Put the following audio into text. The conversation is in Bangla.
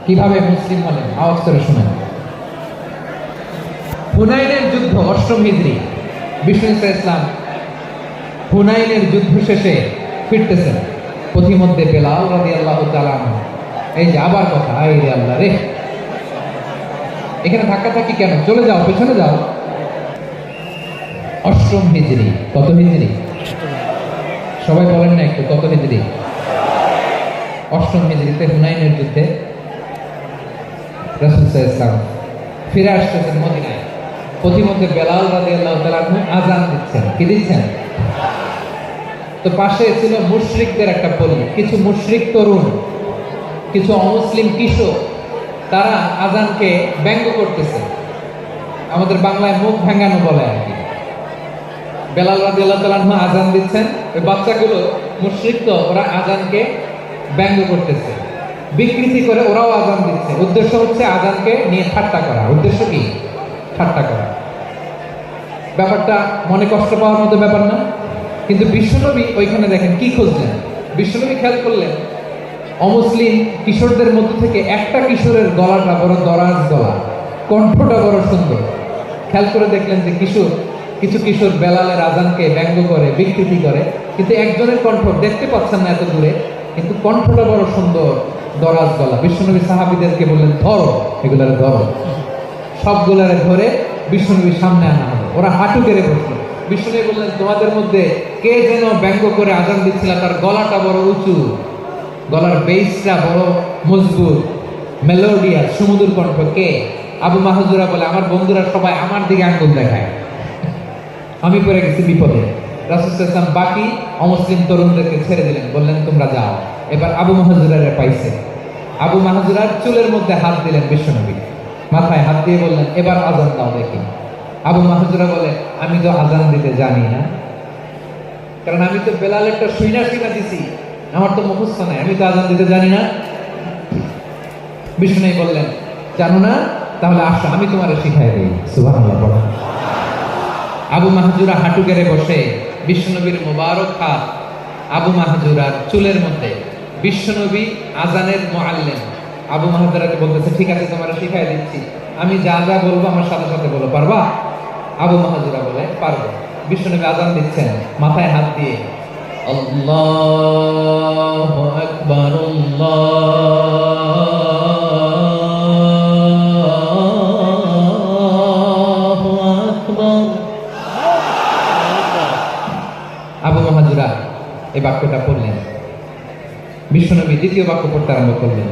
কিভাবে মুসলিম হলেন আওয়াজ করে শুনেন। হুনাইনের যুদ্ধ ৮ম হিজরি, বিষ্ণু ইসলাম হুনাইনের যুদ্ধ শেষে ফিরতেছেন। পথিমধ্যে বেলাল রাদিয়াল্লাহু তাআলা আনহু, এই যে আবার কথা, আই রে আল্লাহ রে, এখানে ধাক্কা থাকি কেন, চলে যাও, পেছনে যাও। ৮ম হিজরি, কত হিজরি সবাই বলেন না একটু, কত হিজরি? ৮ম হিজরিতে হুনাইনের যুদ্ধে রাসূল সাল্লাল্লাহু আলাইহি ওয়াসাল্লাম ফিরে আসতেছেন মদিনায়। পথিমধ্যে বেলাল রাদিয়াল্লাহু তাআলা আনহু আযান দিচ্ছেন। কি দিচ্ছেন? তো পাশে ছিল মুশরিকদের একটা পল্লী, কিছু মুশরিক তরুণ, কিছু অমুসলিম কিশোর, তারা আযানকে ব্যঙ্গ করতেছে, আমাদের বাংলায় মুখ ভাঙানো বলে আর কি। বেলাল রাদিয়াল্লাহু তাআলা আনহু আযান দিচ্ছেন, ওই বাচ্চাগুলো মুশরিক, তো ওরা আযানকে ব্যঙ্গ করতেছে, বিকৃতি করে ওরাও আযান দিচ্ছে। উদ্দেশ্য হচ্ছে আযানকে নিয়ে ঠাট্টা করা। উদ্দেশ্য কি? ঠাট্টা করা। ব্যাপারটা মনে কষ্ট পাওয়ার মতো ব্যাপার না? কিন্তু বিশ্বনবী ওইখানে দেখেন কি খুঁজলেন। বিশ্বনবী খেয়াল করলেন অমুসলিম কিশোরদের মধ্যে থেকে একটা কিশোরের গলাটা বড় দরাজ গলা, কণ্ঠটা বড় সুন্দর। খেয়াল করে দেখলেন যে কিছু কিশোর বেলালের আযানকে ব্যঙ্গ করে, বিকৃতি করে, কিন্তু একজনের কণ্ঠ দেখতে পাচ্ছেন না এত দূরে, কিন্তু কণ্ঠটা বড় সুন্দর, দরাজ গলা। বিশ্বনবী সাহাবীদেরকে বললেন, ধরো এগুলারে, ধরো। সবগুলারে ধরে বিশ্বনবীর সামনে আনা হলো। ওরা হাঁটু গেড়ে বসলো। বিশ্বনবী বললেন, তোমাদের মধ্যে কে যেন ব্যঙ্গ করে আযান দিচ্ছিল, তার গলাটা বড় উঁচু, গলার বেসটা বড় মজবুত, মেলোডিয়াস, সুমধুর কণ্ঠ। কে? আবু মাহজুরা বলে, আমার বন্ধুরা সবাই আমার দিকে আঙ্গুল দেখায়, আমি পড়ে গেছি বিপদে। রাসূল সাল্লাল্লাহু আলাইহি ওয়াসাল্লাম বাকি অমুসলিম তরুণদেরকে ছেড়ে দিলেন, বললেন তোমরা যাও। এবার আবু মাহজুরারে পাইছে। আবু মাহজুরার চুলের মধ্যে হাত দিলেন বিশ্বনবী, মাথায় হাত দিয়ে বললেন, এবার আযান দাও দেখি। আবু মাহজুরা বলে, আমি তো আযান দিতে জানি না, কারণ আমি তো বেলালেরটা শুইনা দিছি, আমার তো মুখস্থ নাই, আমি তো আযান দিতে জানি না। বিষ্ণু বললেন, জানো না? তাহলে আসো, আমি তোমারে শিখাই দিই। সুবহানাল্লাহ বলো। আবু মাহজুরা হাঁটু গেড়ে বসে, বিশ্বনবীর মোবারক হাত আবু মাহজুরার চুলের মধ্যে। বিশ্বনবী আযানের মুআল্লিম আবু মাহজুরাকে বলতেছে, ঠিক আছে তোমারে শিখাই দিচ্ছি, আমি যা যা বলবো আমার সাথে সাথে বলো, পারবা? আবু মাহজুরা বলে, পারবো। বিশ্বনবী আযান দিচ্ছেন, মাথায় হাত দিয়ে আল্লাহু আকবার, আল্লাহু আকবার। আবু মাহজুরা এই বাক্যটা পড়লেন। বিশ্বনবী দ্বিতীয় বাক্য পড়তে আরম্ভ করলেন,